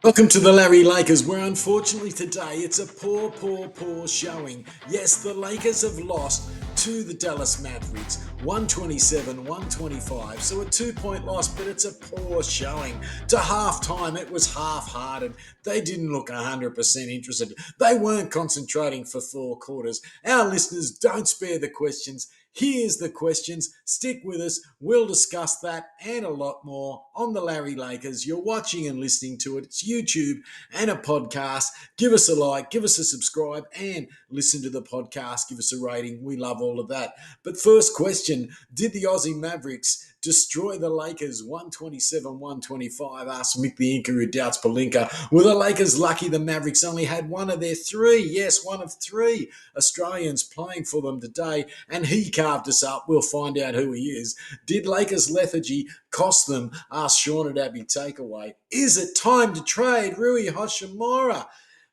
Welcome to the Larry Lakers, where unfortunately today it's a poor showing. Yes, the Lakers have lost to the Dallas Mavericks 127 125. So a 2 point loss, but it's a poor showing. To halftime, it was half hearted. They didn't look 100% interested. They weren't concentrating for 4 quarters. Our listeners don't spare the questions. Here's the questions. Stick with us. We'll discuss that and a lot more on the Larry Lakers. You're watching and listening to it. It's YouTube and a podcast. Give us a like, give us a subscribe, and listen to the podcast. Give us a rating. We love all of that. But first question, did the Aussie Mavericks destroy the Lakers 127 125? Asked Mick the Inca, who doubts Palinka. Were the Lakers lucky the Mavericks only had one of their three? Yes, one of three Australians playing for them today, and he carved us up. We'll find out who he is. Did Lakers lethargy cost them? Asked Sean at Abbey Takeaway. Is it time to trade Rui Hachimura?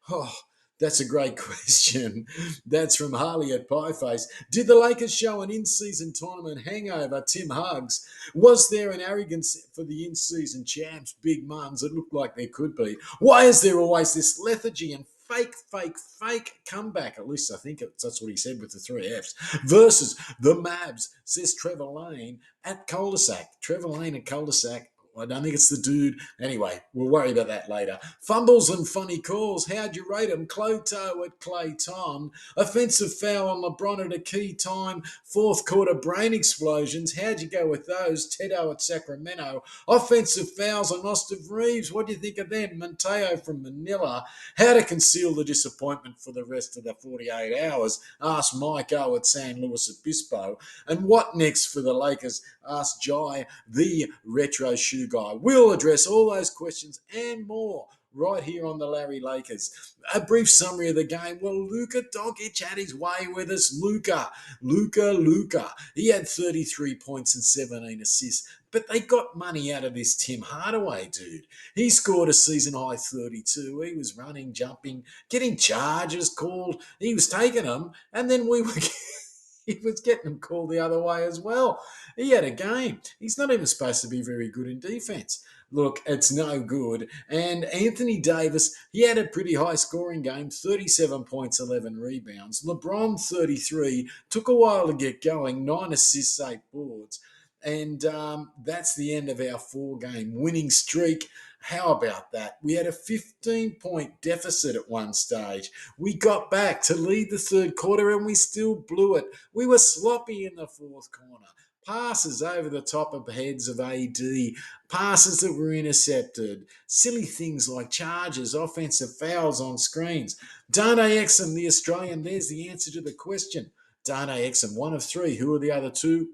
Oh, that's a great question. That's from Harley at Pieface. Did the Lakers show an in-season tournament hangover? Tim Huggs. Was there an arrogance for the in-season champs, big mums? It looked like there could be. Why is there always this lethargy and fake comeback? At least I think that's what he said with the three Fs. Versus the Mavs, says Trevor Lane at Cul-de-sac. Trevor Lane at Cul-de-sac. I don't think it's the dude. Anyway, we'll worry about that later. Fumbles and funny calls. How'd you rate them? Cloto at Clayton. Offensive foul on LeBron at a key time. Fourth quarter brain explosions. How'd you go with those? Tedo at Sacramento. Offensive fouls on Austin Reeves. What do you think of them? Mateo from Manila. How to conceal the disappointment for the rest of the 48 hours? Asked Mike O at San Luis Obispo. And what next for the Lakers? Asked Jai, the retro shoe guy. We'll address all those questions and more right here on the Larry Lakers. A brief summary of the game. Well, Luka Doncic had his way with us. Luka. He had 33 points and 17 assists. But they got money out of this Tim Hardaway dude. He scored a season high 32. He was running, jumping, getting charges called. He was taking them, and then we were he was getting them called the other way as well. He had a game. He's not even supposed to be very good in defense. Look, it's no good. And Anthony Davis, he had a pretty high scoring game, 37 points, 11 rebounds. LeBron, 33, took a while to get going, 9 assists, 8 boards. And that's the end of our 4-game winning streak. How about that? We had a 15-point deficit at one stage. We got back to lead the third quarter and we still blew it. We were sloppy in the fourth corner. Passes over the top of heads of AD, passes that were intercepted, silly things like charges, offensive fouls on screens. Dante Exum, the Australian, there's the answer to the question. Dante Exum, one of three. Who are the other two?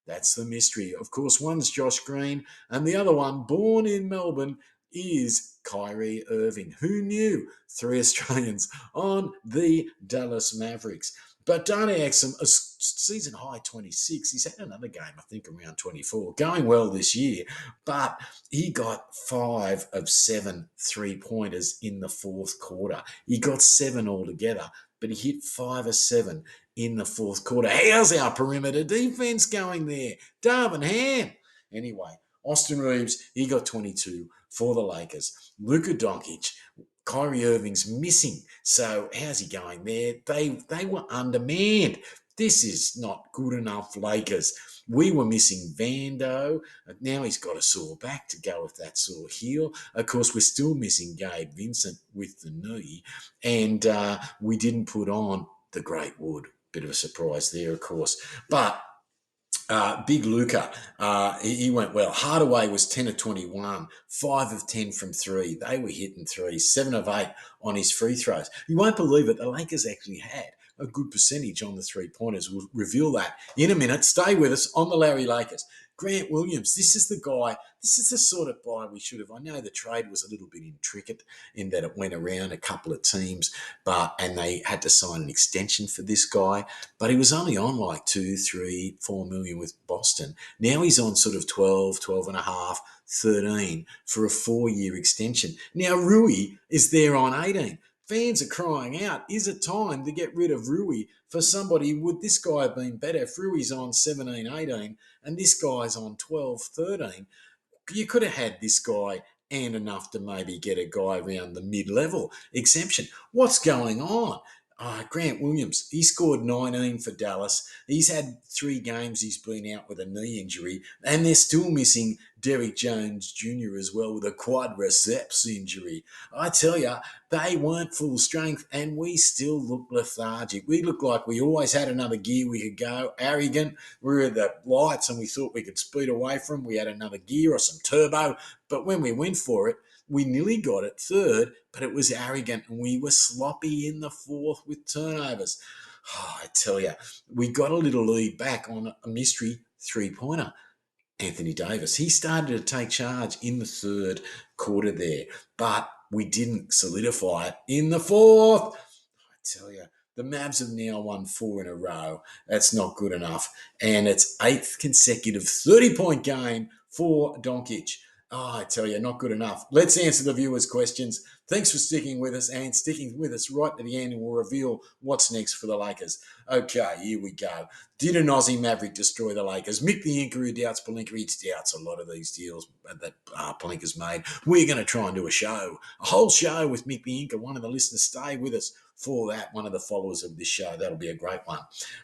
That's the mystery. Of course, one's Josh Green, and the other one, born in Melbourne, is Kyrie Irving. Who knew? 3 Australians on the Dallas Mavericks. But Dante Exum, a season high 26. He's had another game, I think, around 24. Going well this year, but he got 5 of 7 3-pointers in the fourth quarter. He got 7 altogether, but he hit 5 of 7 in the fourth quarter. How's our perimeter defense going there? Darvin Ham. Anyway, Austin Reeves, he got 22 for the Lakers. Luka Doncic, Kyrie Irving's missing. So how's he going there? They were undermanned. This is not good enough, Lakers. We were missing Vando. Now he's got a sore back to go with that sore heel. Of course, we're still missing Gabe Vincent with the knee. And we didn't put on the Great Wood. Bit of a surprise there, of course. But Big Luca, he went well. Hardaway was 10 of 21, 5 of 10 from 3. They were hitting threes, 7 of 8 on his free throws. You won't believe it, the Lakers actually had a good percentage on the three-pointers. We'll reveal that in a minute. Stay with us on the Larry Lakers. Grant Williams, this is the guy, this is the sort of buy we should have. I know the trade was a little bit intricate in that it went around a couple of teams, and they had to sign an extension for this guy, but he was only on like 2, 3, 4 million with Boston. Now he's on sort of 12, 12 and a half, 13 for a 4-year extension. Now Rui is there on 18. Fans are crying out, is it time to get rid of Rui for somebody? Would this guy have been better if Rui's on 17, 18 and this guy's on 12, 13? You could have had this guy and enough to maybe get a guy around the mid-level exemption. What's going on? Grant Williams, he scored 19 for Dallas. He's had 3 games he's been out with a knee injury, and they're still missing Derrick Jones Jr. as well with a quadriceps injury. I tell you, they weren't full strength, and we still look lethargic. We look like we always had another gear we could go, arrogant. We were at the lights and we thought we could speed away from. We had another gear or some turbo, but when we went for it, we nearly got it third, but it was arrogant and we were sloppy in the fourth with turnovers. Oh, I tell you, we got a little lead back on a mystery 3-pointer. Anthony Davis. He started to take charge in the third quarter there, but we didn't solidify it in the fourth. I tell you, the Mavs have now won 4 in a row. That's not good enough. And it's 8th consecutive 30-point game for Doncic. Oh, I tell you, not good enough. Let's answer the viewers' questions. Thanks for sticking with us and sticking with us right to the end, and we'll reveal what's next for the Lakers. Okay, here we go. Did an Aussie Maverick destroy the Lakers? Mick the Inca, who doubts Palinka, he doubts a lot of these deals that Palinka's made. We're going to try and do a whole show with Mick the Inca. One of the listeners, stay with us for that, one of the followers of this show. That'll be a great one.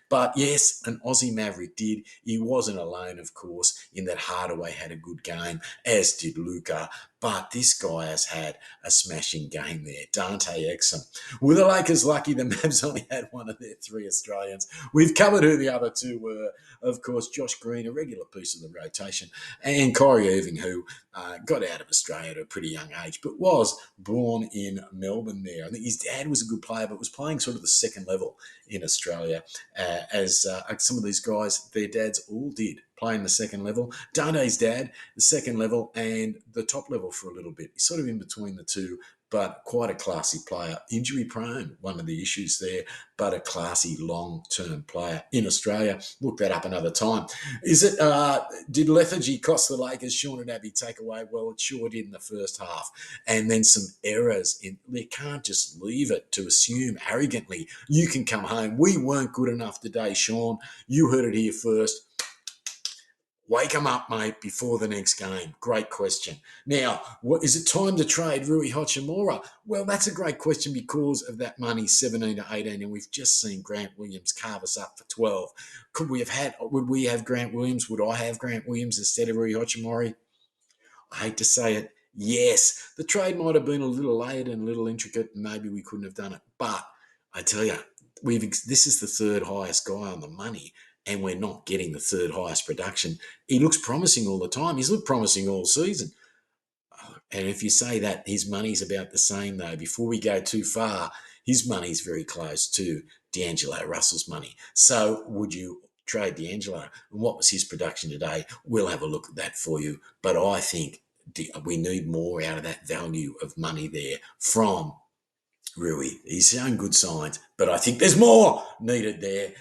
But yes, an Aussie Maverick did. He wasn't alone, of course, in that Hardaway had a good game, as did Luka. But this guy has had a smashing game there. Dante Exum. Were the Lakers lucky the Mavs only had one of their 3 Australians? We've covered who the other 2 were. Of course, Josh Green, a regular piece of the rotation, and Kyrie Irving, who got out of Australia at a pretty young age, but was born in Melbourne there. I think his dad was a good player, but was playing sort of the second level in Australia, as some of these guys, their dads all did, playing the second level. Dante's dad, the second level, and the top level for a little bit. He's sort of in between the two, but quite a classy player. Injury prone, one of the issues there, but a classy long-term player in Australia. Look that up another time. Is it? Did lethargy cost the Lakers? Sean and Abby take away? Well, it sure did in the first half, and then some errors. They can't just leave it to assume arrogantly you can come home. We weren't good enough today, Sean. You heard it here first. Wake them up, mate, before the next game. Great question. Now, is it time to trade Rui Hachimura? Well, that's a great question because of that money, 17 to 18, and we've just seen Grant Williams carve us up for 12. Would we have Grant Williams? Would I have Grant Williams instead of Rui Hachimura? I hate to say it. Yes, the trade might have been a little layered and a little intricate, and maybe we couldn't have done it. But I tell you, this is the third highest guy on the money, and we're not getting the third highest production. He looks promising all the time. He's looked promising all season. And if you say that his money's about the same, though, before we go too far, his money's very close to D'Angelo Russell's money. So would you trade D'Angelo? And what was his production today? We'll have a look at that for you. But I think we need more out of that value of money there from Rui. He's shown good signs, but I think there's more needed there.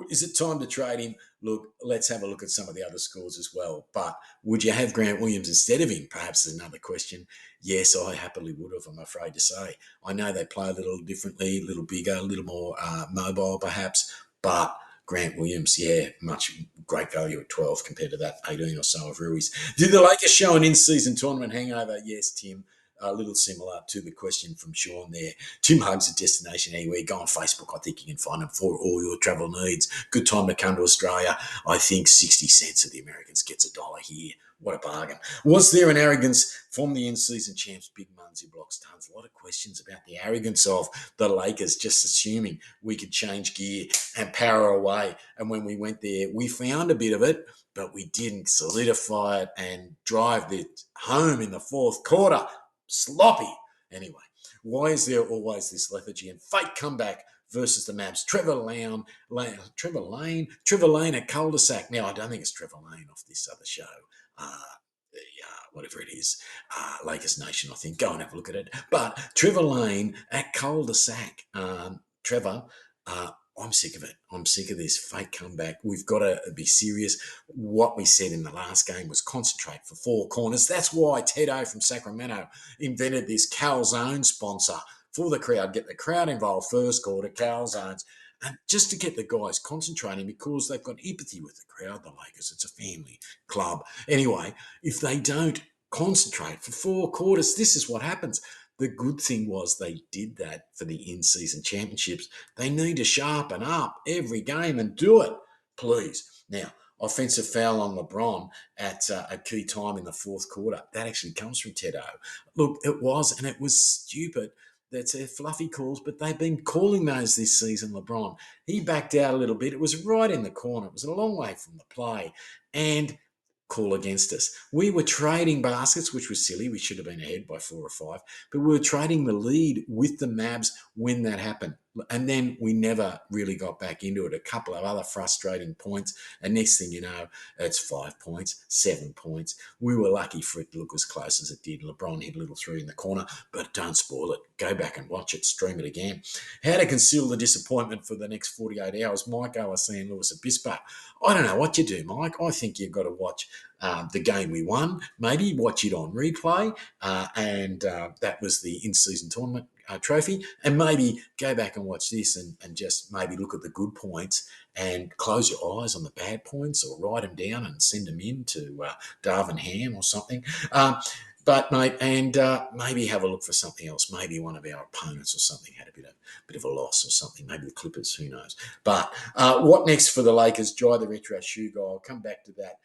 Is it time to trade him? Look, let's have a look at some of the other scores as well. But would you have Grant Williams instead of him? Perhaps is another question. Yes, I happily would have, I'm afraid to say. I know they play a little differently, a little bigger, a little more mobile perhaps, but Grant Williams, yeah, much great value at 12 compared to that 18 or so of Rui's. Did the Lakers show an in-season tournament hangover? Yes, Tim. A little similar to the question from Sean there. Tim Hugs a destination anywhere. Go on Facebook. I think you can find them for all your travel needs. Good time to come to Australia. I think 60 cents of the Americans gets $1 here. What a bargain. Was there an arrogance from the in-season champs, Big Munsey Blocks Tons? A lot of questions about the arrogance of the Lakers just assuming we could change gear and power away. And when we went there, we found a bit of it, but we didn't solidify it and drive it home in the fourth quarter. Sloppy. Anyway, why is there always this lethargy and fake comeback versus the Mavs? Trevor Lane at cul-de-sac. Now, I don't think it's Trevor Lane off this other show. Whatever it is, Lakers Nation, I think. Go and have a look at it. But Trevor Lane at cul-de-sac. Trevor, I'm sick of it. I'm sick of this fake comeback. We've got to be serious. What we said in the last game was concentrate for 4 corners. That's why Ted O from Sacramento invented this calzone sponsor for the crowd. Get the crowd involved first quarter, calzones, and just to get the guys concentrating because they've got empathy with the crowd, the Lakers. It's a family club. Anyway, if they don't concentrate for 4 quarters. This is what happens. The good thing was they did that for the in-season championships. They need to sharpen up every game and do it, please. Now, offensive foul on LeBron at a key time in the fourth quarter. That actually comes from Ted O. Look, it was, and it was stupid. That's their fluffy calls, but they've been calling those this season, LeBron. He backed out a little bit. It was right in the corner. It was a long way from the play. And call against us. We were trading baskets, which was silly. We should have been ahead by 4 or 5, but we were trading the lead with the Mavs when that happened. And then we never really got back into it. A couple of other frustrating points. And next thing you know, it's 5 points, 7 points. We were lucky for it to look as close as it did. LeBron hit a little three in the corner, but don't spoil it. Go back and watch it, stream it again. How to conceal the disappointment for the next 48 hours. Mike was saying Luis Obispo. I don't know what you do, Mike. I think you've got to watch the game we won, maybe watch it on replay, and that was the in-season tournament trophy, and maybe go back and watch this and just maybe look at the good points and close your eyes on the bad points or write them down and send them in to Darvin Ham or something. But mate, and maybe have a look for something else. Maybe one of our opponents or something had a bit of a loss or something. Maybe the Clippers, who knows? But what next for the Lakers? Jai the retro shoe guy. I'll come back to that.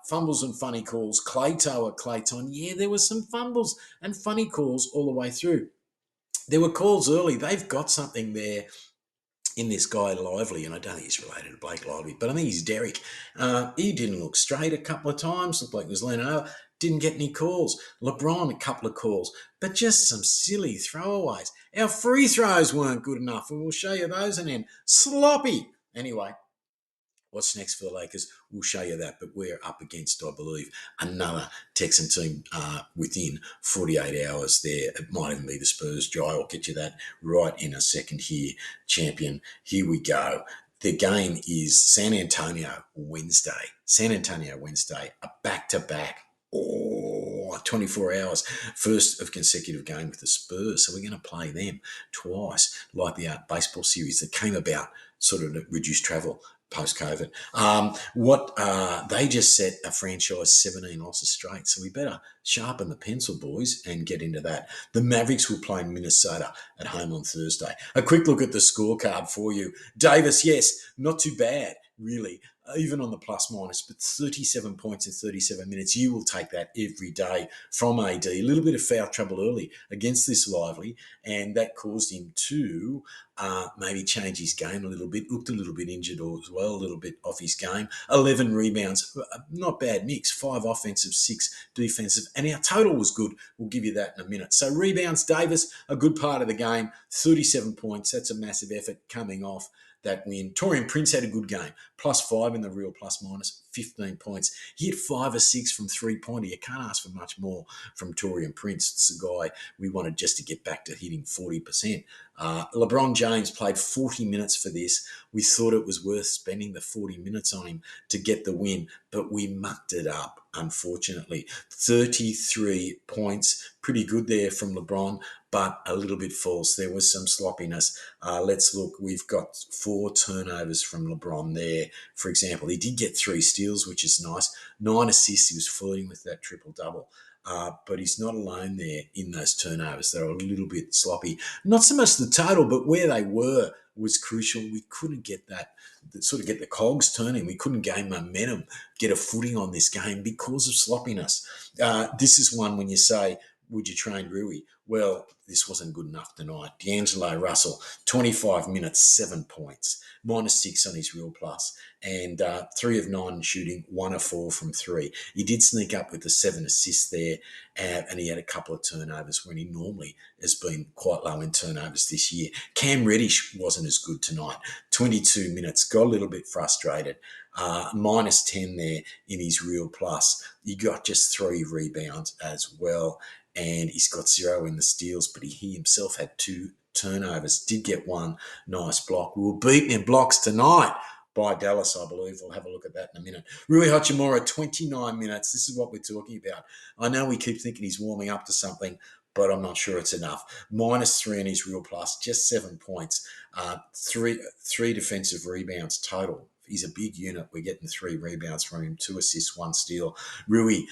Fumbles and funny calls. Clayton at Clayton. Yeah, there were some fumbles and funny calls all the way through. There were calls early. They've got something there in this guy Lively, and I don't think he's related to Blake Lively, but I think he's Derek. He didn't look straight a couple of times. Looked like he was leaning over. Didn't get any calls. LeBron, a couple of calls, but just some silly throwaways. Our free throws weren't good enough, and we'll show you those, and then sloppy. Anyway, what's next for the Lakers? We'll show you that, but we're up against, I believe, another Texan team within 48 hours there. It might even be the Spurs. Jai, I'll get you that right in a second here. Champion, here we go. The game is San Antonio Wednesday. San Antonio Wednesday, a back-to-back. 24 hours. First of consecutive game with the Spurs. So we're going to play them twice, like the baseball series that came about sort of to reduce travel post-COVID. They just set a franchise 17 losses straight, so we better sharpen the pencil, boys, and get into that. The Mavericks will play Minnesota at home on Thursday. A quick look at the scorecard for you. Davis, yes, not too bad, really, even on the plus minus, but 37 points in 37 minutes. You will take that every day from AD. A little bit of foul trouble early against this Lively, and that caused him to maybe change his game a little bit. Looked a little bit injured as well, a little bit off his game. 11 rebounds, not bad mix. 5 offensive, 6 defensive, and our total was good. We'll give you that in a minute. So rebounds, Davis, a good part of the game. 37 points. That's a massive effort coming off that win. Torian Prince had a good game. +5 in the real plus minus, 15 points. He hit 5 or 6 from three-pointer. You can't ask for much more from Torian Prince. It's a guy we wanted just to get back to hitting 40%. LeBron James played 40 minutes for this. We thought it was worth spending the 40 minutes on him to get the win, but we mucked it up, unfortunately. 33 points, pretty good there from LeBron, but a little bit false. There was some sloppiness. Let's look. We've got 4 turnovers from LeBron there. For example, he did get 3 steals, which is nice. 9 assists. He was flirting with that triple-double. But he's not alone there in those turnovers. They're a little bit sloppy. Not so much the total, but where they were was crucial. We couldn't get that, sort of get the cogs turning. We couldn't gain momentum, get a footing on this game because of sloppiness. This is one when you say, would you train Rui? Well, this wasn't good enough tonight. D'Angelo Russell, 25 minutes, 7 points, -6 on his real plus, and 3 of 9 shooting, 1 of 4 from 3. He did sneak up with the 7 assists there, and he had a couple of turnovers when he normally has been quite low in turnovers this year. Cam Reddish wasn't as good tonight. 22 minutes, got a little bit frustrated. -10 there in his real plus. He got just 3 rebounds as well, and he's got 0 in the steals, but he himself had 2 turnovers. Did get 1 nice block. We were beaten in blocks tonight by Dallas, I believe. We'll have a look at that in a minute. Rui Hachimura, 29 minutes. This is what we're talking about. I know we keep thinking he's warming up to something, but I'm not sure it's enough. -3 in his real plus, just 7 points. Three defensive rebounds total He's a big unit. We're getting 3 rebounds from him, 2 assists, 1 steal. Rui,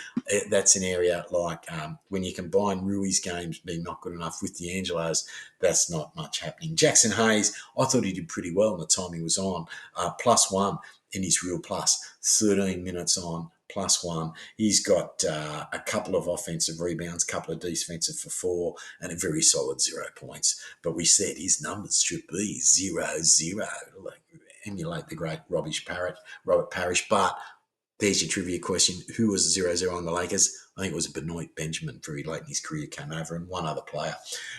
that's an area like when you combine Rui's games being not good enough with D'Angelo's, that's not much happening. Jackson Hayes, I thought he did pretty well in the time he was on, +1 in his real plus, 13 minutes on, +1. He's got a couple of offensive rebounds, a couple of defensive for 4, and a very solid 0 points. But we said his numbers should be 0-0, like emulate the great Robert Parrish. But there's your trivia question. Who was 0-0 on the Lakers? I think it was Benoit Benjamin, very late in his career, came over, and one other player.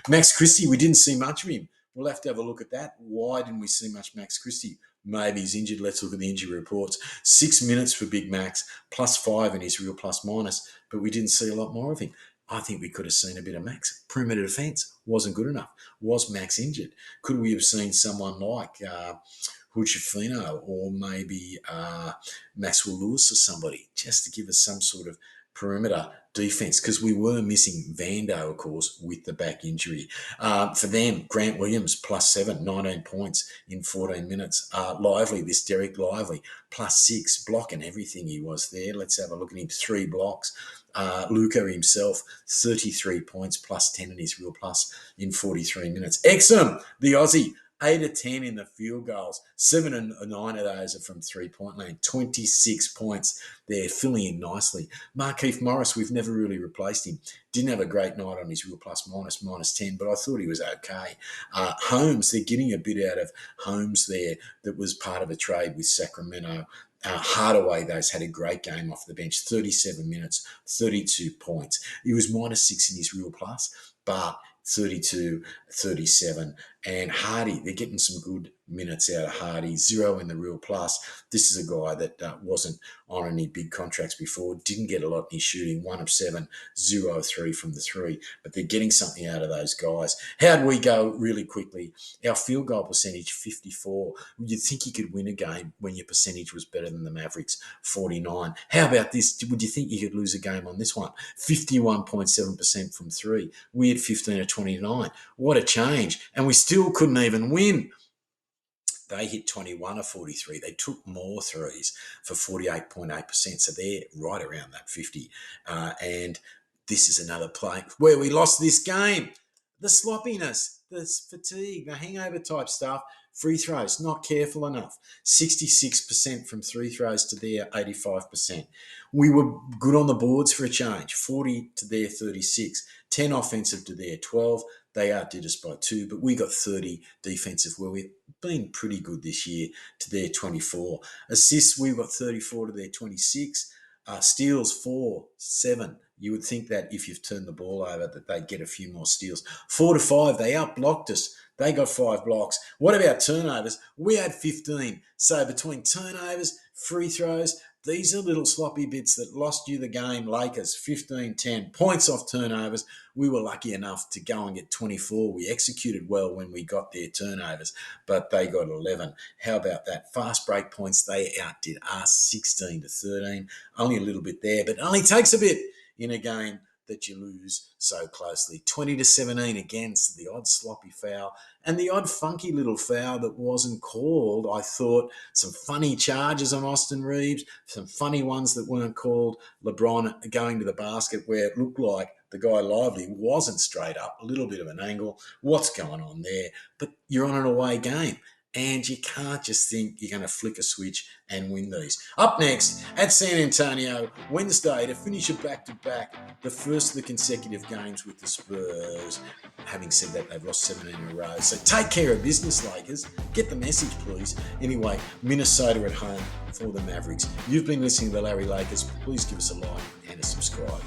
Max Christie, we didn't see much of him. We'll have to have a look at that. Why didn't we see much Max Christie? Maybe he's injured. Let's look at the injury reports. 6 minutes for Big Max, +5 in his real plus-minus, but we didn't see a lot more of him. I think we could have seen a bit of Max. Perimeter defence wasn't good enough. Was Max injured? Could we have seen someone like Huchifino or maybe Maxwell Lewis or somebody just to give us some sort of perimeter defence, because we were missing Vando, of course, with the back injury. For them, Grant Williams, +7, 19 points in 14 minutes. Lively, this Derek Lively, +6, blocking everything he was there. Let's have a look at him, 3 blocks. Luca himself, 33 points, +10 in his real plus in 43 minutes. Exum, the Aussie, 8 of 10 in the field goals. 7 and 9 of those are from three-point land. 26 points there, filling in nicely. Markieff Morris, we've never really replaced him. Didn't have a great night on his real plus-minus, -10, but I thought he was okay. Holmes, they're getting a bit out of Holmes there that was part of a trade with Sacramento. Hardaway, those had a great game off the bench, 37 minutes, 32 points. He was -6 in his real plus, but 32, 37. And Hardy, they're getting some good minutes out of Hardy. 0 in the real plus. This is a guy that wasn't on any big contracts before, didn't get a lot in his shooting, 1 of 7, 0 of 3 from the 3. But they're getting something out of those guys. How'd we go really quickly? Our field goal percentage, 54. You'd think you could win a game when your percentage was better than the Mavericks, 49. How about this? Would you think you could lose a game on this one? 51.7% from 3. We had 15 of 29. What a change. And we still couldn't even win. They hit 21 of 43. They took more threes for 48.8%. So they're right around that 50. And this is another play where we lost this game. The sloppiness, the fatigue, the hangover type stuff. Free throws, not careful enough. 66% from free throws to their 85%. We were good on the boards for a change. 40 to their 36. 10 offensive to their 12. They outdid us by 2, but we got 30 defensive, where we've been pretty good this year, to their 24. Assists, we got 34 to their 26. Steals, 4, 7. You would think that if you've turned the ball over that they'd get a few more steals. 4 to 5, they outblocked us. They got 5 blocks. What about turnovers? We had 15. So between turnovers, free throws, these are little sloppy bits that lost you the game. Lakers, 15-10. Points off turnovers. We were lucky enough to go and get 24. We executed well when we got their turnovers, but they got 11. How about that? Fast break points, they outdid us, 16 to 13. Only a little bit there, but it only takes a bit in a game that you lose so closely. 20 to 17 against the odd sloppy foul and the odd funky little foul that wasn't called. I thought some funny charges on Austin Reeves, some funny ones that weren't called. LeBron going to the basket where it looked like the guy Lively wasn't straight up, a little bit of an angle. What's going on there? But you're on an away game. And you can't just think you're going to flick a switch and win these. Up next, at San Antonio, Wednesday, to finish a back-to-back, the first of the consecutive games with the Spurs. Having said that, they've lost 17 in a row. So take care of business, Lakers. Get the message, please. Anyway, Minnesota at home for the Mavericks. You've been listening to the Larry Lakers. Please give us a like and a subscribe.